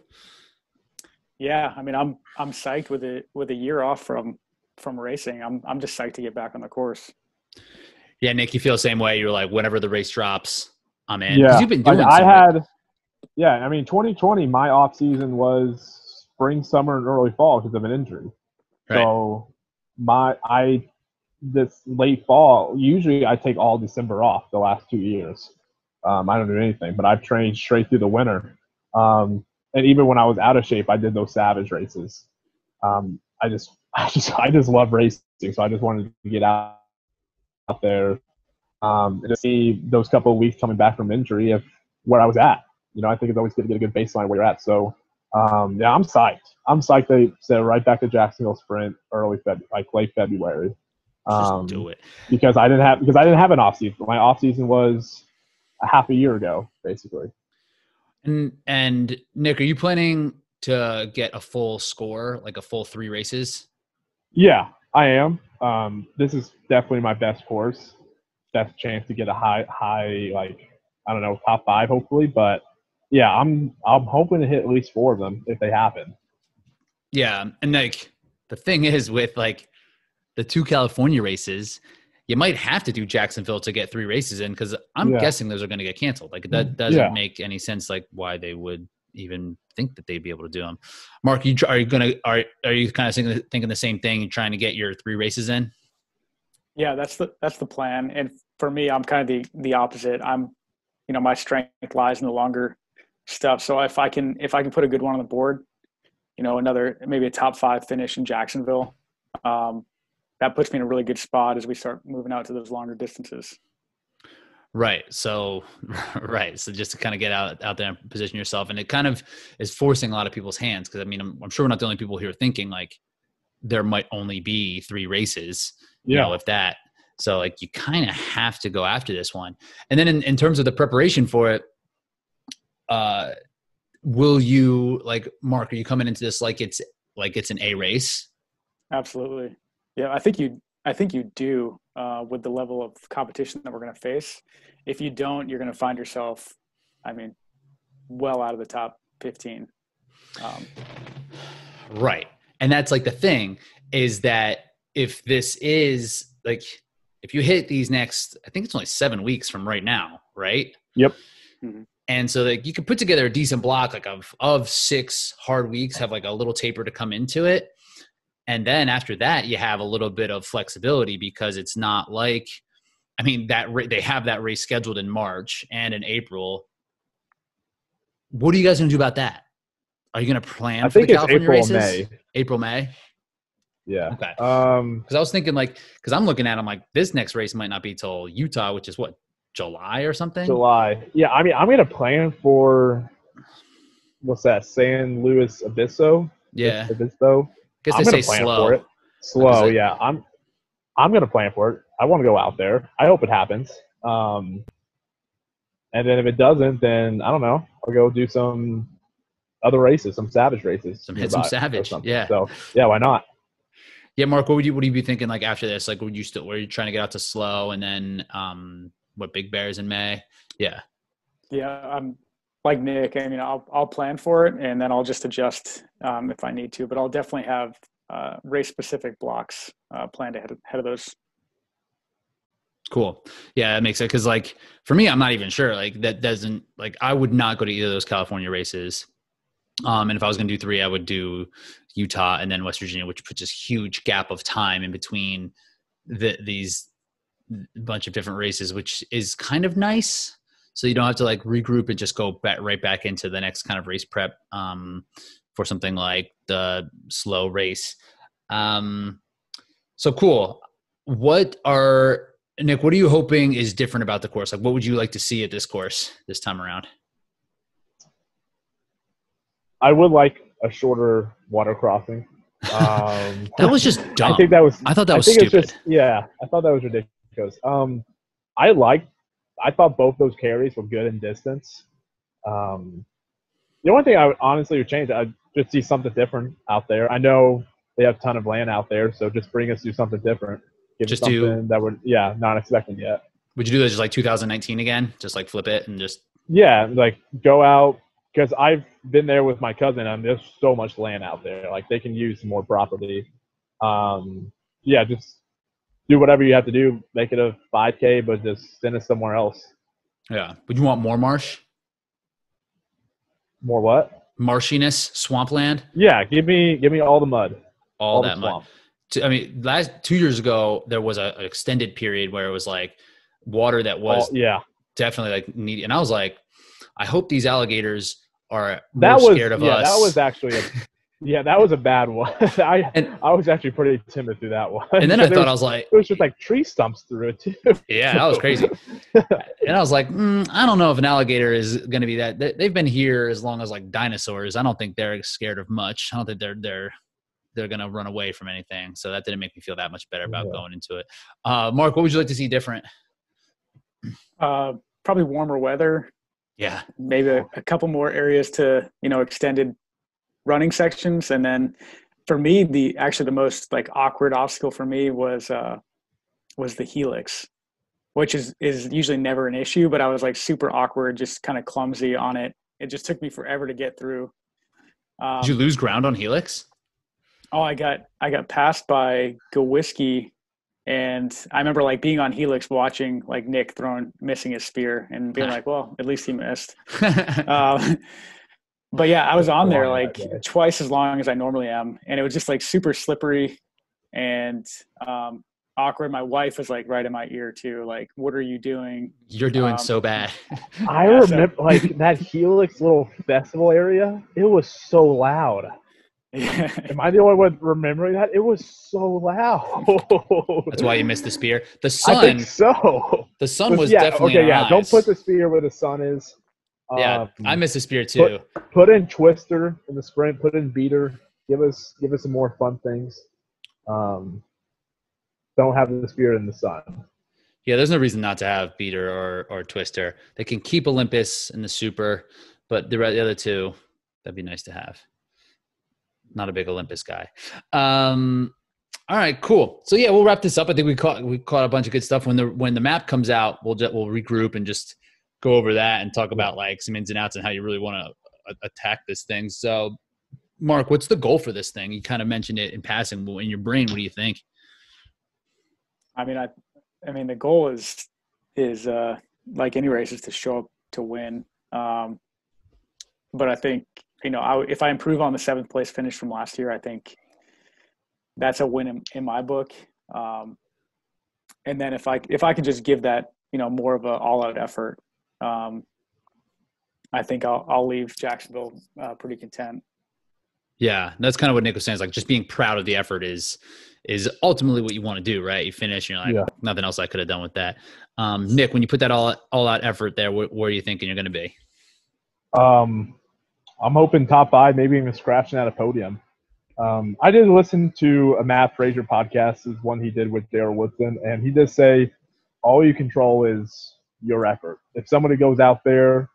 Yeah. I mean, I'm psyched with a year off from racing. I'm just psyched to get back on the course. Yeah. Nick, you feel the same way. You're like, whenever the race drops, I'm in. Yeah. You've been doing I mean, 2020, my off season was spring, summer, and early fall because of an injury. Right. So this late fall, usually I take all December off the last 2 years. I don't do anything, but I've trained straight through the winter. And even when I was out of shape, I did those Savage races. I just love racing, so I just wanted to get out there and to see those couple of weeks coming back from injury of where I was at. I think it's always good to get a good baseline where you're at. So I'm psyched. I'm psyched they said right back to Jacksonville Sprint late February. Just do it because I didn't have an off season. My off season was a half a year ago, basically. And Nick, are you planning to get a full score, like a full 3 races? Yeah, I am. This is definitely my best course. Best chance to get a high, like, I don't know, top 5 hopefully. But yeah, I'm hoping to hit at least 4 of them if they happen. Yeah, and like the thing is with like the 2 California races, you might have to do Jacksonville to get 3 races in because I'm guessing those are going to get canceled. Like that doesn't make any sense. Like why they would even think that they'd be able to do them. Mark, are you kind of thinking the same thing? You're trying to get your 3 races in? Yeah, that's the plan. And for me, I'm kind of the opposite. I'm, my strength lies in the longer stuff. So if I can put a good one on the board, maybe a top 5 finish in Jacksonville, that puts me in a really good spot as we start moving out to those longer distances. Right. So, right. So just to kind of get out there and position yourself, and it kind of is forcing a lot of people's hands. Cause I mean, I'm sure we're not the only people here thinking like there might only be 3 races, you know, if that. So like you kind of have to go after this one. And then in terms of the preparation for it, will you, like, Mark, are you coming into this like it's an A race? Absolutely. Yeah. I think you do with the level of competition that we're going to face. If you don't, you're going to find yourself, I mean, well out of the top 15. Right. And that's like the thing is that if this is like, if you hit these next, I think it's only 7 weeks from right now, right? Yep. Mm-hmm. And so like you could put together a decent block like of 6 hard weeks, have like a little taper to come into it. And then after that, you have a little bit of flexibility because it's not like, I mean, they have that race scheduled in March and in April. What are you guys going to do about that? Are you going to plan for the California races? April, May? Yeah. Okay. Because I was thinking like, because I'm looking at them like this next race might not be till Utah, which is what, July or something? July. Yeah. I mean, I'm going to plan for, what's that? San Luis Obispo? Yeah. Obispo. Guess they say slow. For it. Slow, yeah. I'm going to plan for it. I want to go out there. I hope it happens. And then if it doesn't, then I don't know. I'll go do some other races, some savage races. Some savage, yeah. So yeah, why not? Yeah, Mark, what would you be thinking like after this? Like, were you trying to get out to slow and then Big Bears in May? Yeah. Yeah, I'm like Nick. I mean, I'll plan for it and then I'll just adjust if I need to. But I'll definitely have race specific blocks planned ahead of those. Cool. Yeah, that makes sense. Because like for me, I'm not even sure. Like that doesn't like I would not go to either of those California races. And if I was going to do 3, I would do Utah and then West Virginia, which puts this huge gap of time in between these bunch of different races, which is kind of nice. So you don't have to like regroup and just go right back into the next kind of race prep for something like the slow race. So cool. Nick, what are you hoping is different about the course? Like, what would you like to see at this course this time around? I would like a shorter water crossing. That was just dumb. I thought that was stupid. I thought that was ridiculous. I thought both those carries were good in distance. The only thing I would honestly change, I'd just see something different out there. I know they have a ton of land out there, so just bring us to something different. Just something that would, not expecting yet. Would you do this just like 2019 again? Just like flip it and just. Yeah, like go out. Because I've been there with my cousin, and there's so much land out there. Like, they can use more property. Just do whatever you have to do. Make it a 5K, but just send us somewhere else. Yeah. Would you want more marsh? More what? Marshiness, swampland? Yeah, give me all the mud. All that mud. I mean, 2 years ago, there was an extended period where it was like water that was definitely like needy. And I was like, I hope these alligators are scared of us. That was actually that was a bad one. I was actually pretty timid through that one. And then I thought, I was like, it was just like tree stumps through it too. Yeah, that was crazy. And I was like, I don't know if an alligator is going to be that. They've been here as long as like dinosaurs. I don't think they're scared of much. I don't think they're going to run away from anything. So that didn't make me feel that much better about going into it. Mark, what would you like to see different? Probably warmer weather. Yeah. Maybe a couple more areas to, extended running sections. And then for me, the most like awkward obstacle for me was the Helix, which is usually never an issue, but I was like super awkward, just kind of clumsy on it. It just took me forever to get through. Did you lose ground on Helix? Oh, I got passed by Gaudet. And I remember like being on Helix watching like Nick missing his spear and being like, well, at least he missed. But yeah, I was on there like twice as long as I normally am. And it was just like super slippery and awkward. My wife was like right in my ear too. Like, what are you doing? You're doing so bad. I remember like that Helix little festival area. It was so loud. Am I the only one remembering that? It was so loud. That's why you missed the spear. The I think sun, so. the sun was definitely in our eyes. Don't put the spear where the sun is. Yeah, I missed the spear too. Put in Twister in the sprint. Put in Beater. Give us some more fun things. Don't have the spear in the sun. Yeah, there's no reason not to have Beater or Twister. They can keep Olympus in the super, but the other two, that'd be nice to have. Not a big Olympus guy. All right, cool. So yeah, we'll wrap this up. I think we caught a bunch of good stuff. When the map comes out, we'll regroup and just go over that and talk about like some ins and outs and how you really want to attack this thing. So, Mark, what's the goal for this thing? You kind of mentioned it in passing. In your brain, what do you think? I mean, the goal is like any race is to show up to win. But I think, if I improve on the 7th place finish from last year, I think that's a win in my book. And then if I could just give that, more of an all-out effort, I think I'll leave Jacksonville pretty content. Yeah, that's kind of what Nick was saying. Is like just being proud of the effort is ultimately what you want to do, right? You finish, and you're like, nothing else I could have done with that. Nick, when you put that all out effort there, where are you thinking you're going to be? I'm hoping top 5, maybe even scratching at a podium. I did listen to a Matt Frazier podcast, is one he did with Darrell Woodson, and he did say all you control is your effort. If somebody goes out there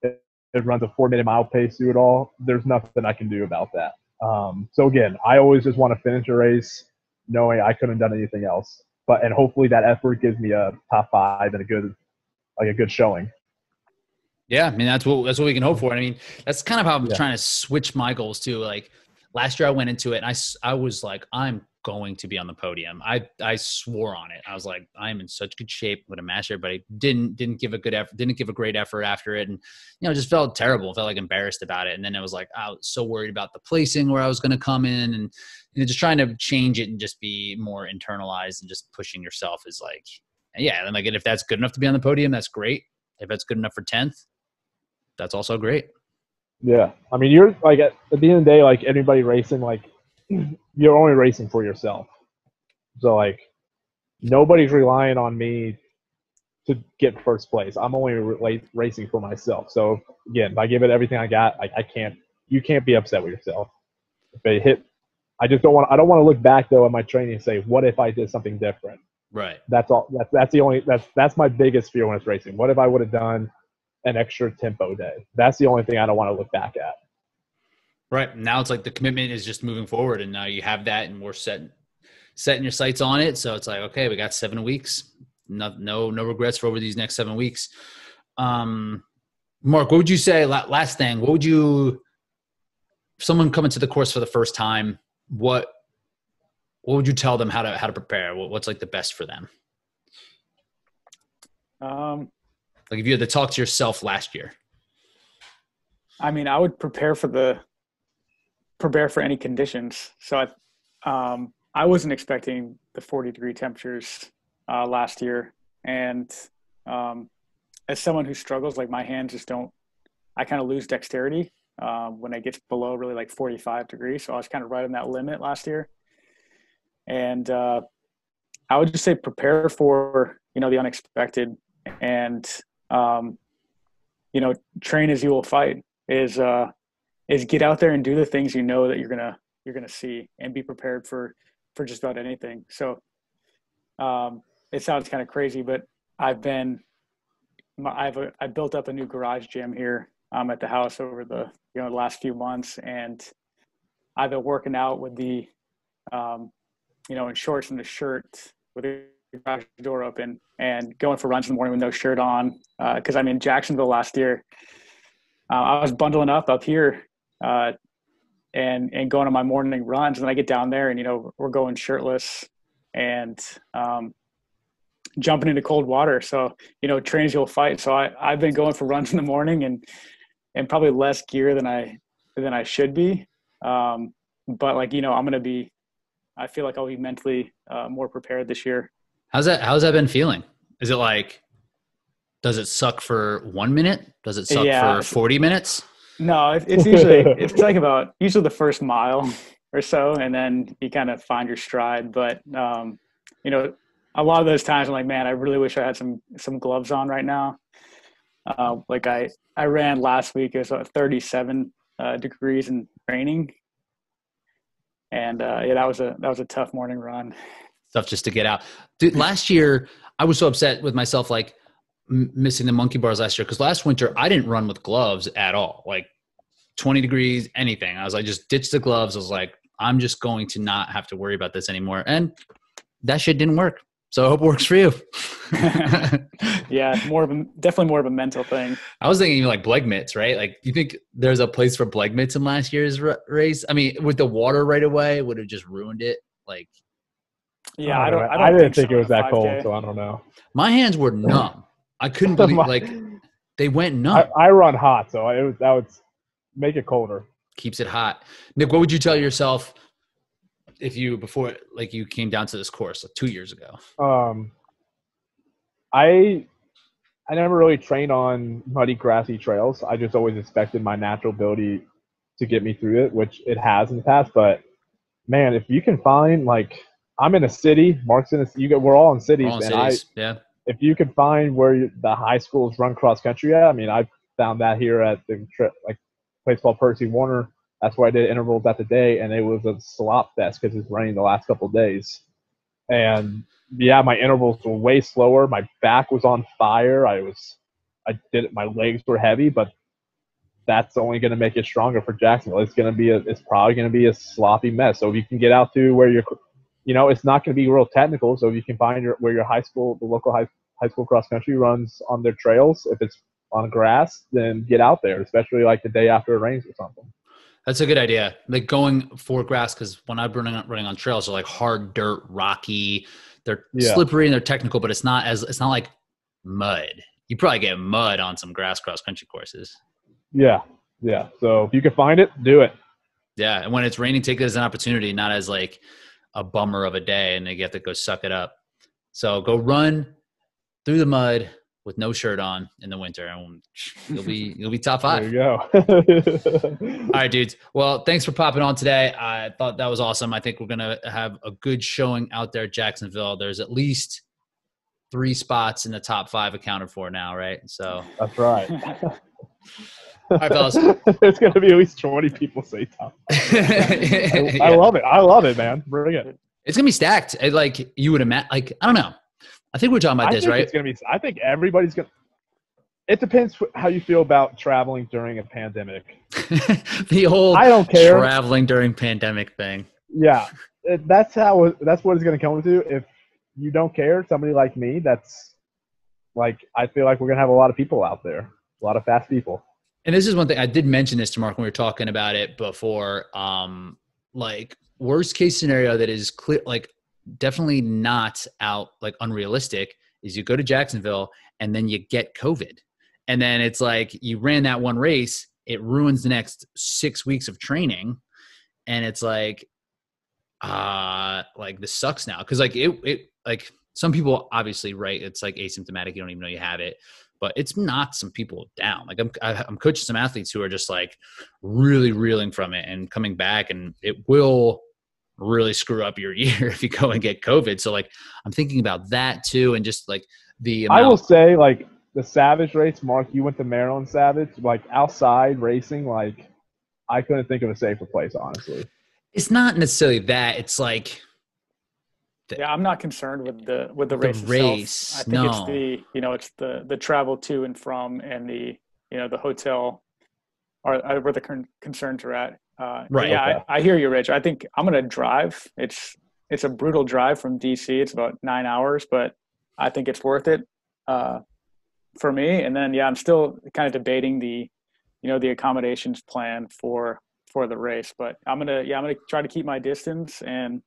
and runs a 4-minute mile pace through it all, there's nothing I can do about that. So again, I always just want to finish a race knowing I couldn't have done anything else. And hopefully that effort gives me a top 5 and a good showing. Yeah, I mean that's what we can hope for. I mean, that's kind of how I'm trying to switch my goals too. Like last year I went into it and I was like, I'm going to be on the podium. I swore on it. I was like, I am in such good shape. I'm going to mash everybody. Didn't give a good effort. Didn't give a great effort after it, and just felt terrible. Felt like embarrassed about it. And then it was like I was so worried about the placing where I was going to come in, and just trying to change it and just be more internalized and just pushing yourself is like, yeah. And like, if that's good enough to be on the podium, that's great. If it's good enough for 10th, that's also great. Yeah. I mean, you're like at the end of the day, like anybody racing, like you're only racing for yourself. So like nobody's relying on me to get first place. I'm only racing for myself. So again, if I give it everything I got, you can't be upset with yourself. If they hit, I don't want to look back though at my training and say, what if I did something different? Right. That's all. That's my biggest fear when it's racing. What if I would have done an extra tempo day? That's the only thing I don't want to look back at. Right. Now it's like the commitment is just moving forward, and now you have that, and we're setting your sights on it. So it's like, okay, we got 7 weeks. No regrets for over these next 7 weeks. Mark, what would you say? Last thing, what would you? Someone coming to the course for the first time, what would you tell them how to prepare? What's like the best for them? Like if you had to talk to yourself last year. I mean, I would prepare for any conditions. So I wasn't expecting the 40-degree temperatures last year. And as someone who struggles, like my hands just I kind of lose dexterity when it gets below really like 45 degrees. So I was kind of right on that limit last year. And I would just say prepare for, the unexpected, and, train as you will fight is get out there and do the things that you're gonna see, and be prepared for just about anything. So it sounds kind of crazy, but I built up a new garage gym here at the house over the last few months, and I've been working out with the in shorts and a shirt with the garage door open, and going for runs in the morning with no shirt on. Because I'm in Jacksonville last year. I was bundling up here and going on my morning runs. And then I get down there and, we're going shirtless and jumping into cold water. So, train as you'll fight. So I've been going for runs in the morning and probably less gear than I should be. But like, I feel like I'll be mentally more prepared this year. How's that been feeling? Is it like, does it suck for 1 minute? Does it suck for 40 minutes? No, it's usually it's like about usually the first mile or so, and then you kind of find your stride. But you know, a lot of those times I'm like, man, I really wish I had some gloves on right now. Like I ran last week. It was 37 degrees and raining, and yeah, that was a tough morning run. Stuff just to get out. Dude, last year I was so upset with myself, like missing the monkey bars last year, because last winter I didn't run with gloves at all. Like 20 degrees, anything. I was like, just ditch the gloves. I was like, I'm just going to not have to worry about this anymore. And that shit didn't work. So I hope it works for you. Yeah, definitely more of a mental thing. I was thinking like Bleg mitts, right? Like, you think there's a place for Bleg mitts in last year's race? I mean, with the water right away, would have just ruined it. Like, yeah, I didn't think so it was that 5K. cold, so I don't know. my hands were numb. I couldn't believe, like, they went numb. I run hot, so that would make it colder. Keeps it hot. Nick, what would you tell yourself if you, before, like, you came down to this course like 2 years ago? I never really trained on muddy, grassy trails. I just always expected my natural ability to get me through it, which it has in the past. But man, if you can find, like, I'm in a city, Mark's in a, we're all in cities, Yeah. If you can find where the high schools run cross country at, I mean, I found that here at the place called Percy Warner. That's where I did intervals at the day, and it was a slop fest because it's raining the last couple of days. And yeah, my intervals were way slower. My back was on fire. My legs were heavy, but that's only going to make it stronger for Jacksonville. It's probably going to be a sloppy mess. So if you can get out to where it's not going to be real technical. So if you can find where your the local high school cross country runs on their trails, if it's on grass, then get out there, especially like the day after it rains or something. That's a good idea. Like going for grass, because when I'm running on trails, they're like hard dirt, rocky. They're slippery and they're technical, but it's not like mud. You probably get mud on some grass cross country courses. Yeah. So if you can find it, do it. Yeah, and when it's raining, take it as an opportunity, not as like a bummer of a day, and you have to go suck it up. So go run through the mud with no shirt on in the winter, and you'll be top 5. There you go. All right, dudes. Well, thanks for popping on today. I thought that was awesome. I think we're gonna have a good showing out there at Jacksonville. There's at least 3 spots in the top 5 accounted for now, right? So that's right. All right, fellas. There's going to be at least 20 people say top 5. I love it. I love it, man. Bring it. It's going to be stacked. Like you would imagine. Like, I don't know. I think we're talking about this, right? It's going to be. I think everybody's going to. It depends how you feel about traveling during a pandemic. The whole I don't care. Traveling during pandemic thing. Yeah. That's what it's going to come to. If you don't care, somebody like me, that's like, I feel like we're going to have a lot of people out there. A lot of fast people. And this is one thing I did mention this to Mark when we were talking about it before. Like worst case scenario that is clear, like definitely not out, like unrealistic, is you go to Jacksonville and then you get COVID. And then it's like you ran that one race, it ruins the next 6 weeks of training. And it's like this sucks now. Cause like it like some people obviously, right, it's like asymptomatic. You don't even know you have it. But it's knocked some people down. Like I'm coaching some athletes who are just like really reeling from it and coming back, and it will really screw up your year if you go and get COVID. So like I'm thinking about that too, and just like the amount. I will say, like the Savage race, Mark, you went to Maryland Savage, like outside racing, like I couldn't think of a safer place, honestly. It's not necessarily that. It's like. Yeah, I'm not concerned with the race. I think it's the travel to and from, and the hotel are where the concerns are at. Right. Yeah, okay. I hear you, Rich. I think I'm gonna drive. It's a brutal drive from DC. It's about 9 hours, but I think it's worth it for me. And then I'm still kind of debating the accommodations plan for the race, but I'm gonna try to keep my distance and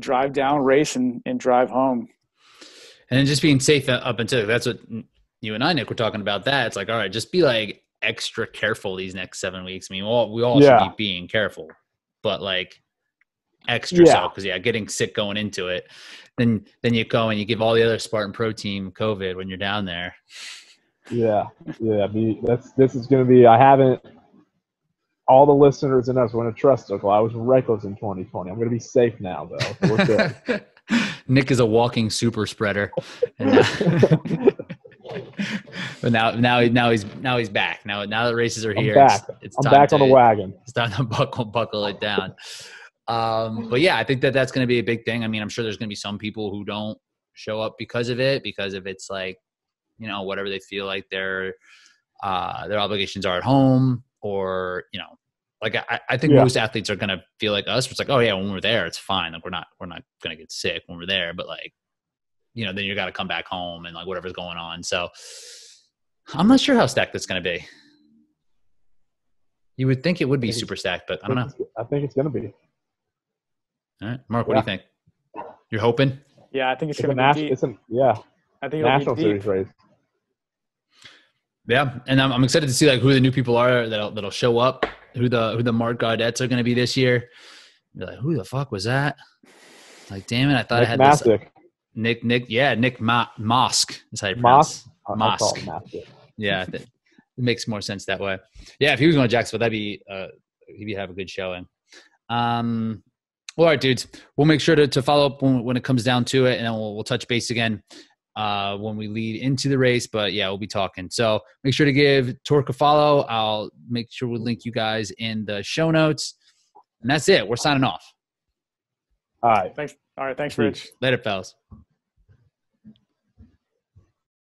drive down, race, and drive home. And then just being safe up until that's what you and I, Nick, were talking about. That it's like, all right, just be like extra careful these next 7 weeks. I mean, we all should be being careful, but like extra so, because getting sick going into it. Then you go and you give all the other Spartan Pro team COVID when you're down there. Yeah. This is going to be. I haven't. All the listeners and us want to trust Uncle. I was reckless in 2020. I'm going to be safe now, though. So we're good. Nick is a walking super spreader. And but now he's back. Now the races are here. I'm back on the wagon. It's time to buckle it down. But yeah, I think that's going to be a big thing. I mean, I'm sure there's going to be some people who don't show up because of if it's like, whatever they feel like their obligations are at home, or, like I think most athletes are going to feel like us. It's like, oh yeah, when we're there, it's fine. Like we're not going to get sick when we're there, but like, then you got to come back home and like whatever's going on. So I'm not sure how stacked that's going to be. You would think it would be super stacked, but I don't know. I think it's going to be. All right, Mark, what do you think? You're hoping? Yeah, I think it's going to be deep. I think National Series race. Yeah, and I'm excited to see like who the new people are that'll show up, who the Mark Gaudets are going to be this year. You're like, who the fuck was that? Like, damn it, I thought Nick I had Masick. this. Nick Mosk is how you pronounce Mosk. Yeah, it makes more sense that way. Yeah, if he was going to Jacksonville, that'd be he'd have a good showing. All right, dudes. We'll make sure to follow up when it comes down to it, and then we'll touch base again when we lead into the race. But yeah, we'll be talking. So make sure to give TORC a follow. I'll make sure we'll link you guys in the show notes. And that's it. We're signing off. All right. Thanks. All right. Thanks, Rich. Later, fellas.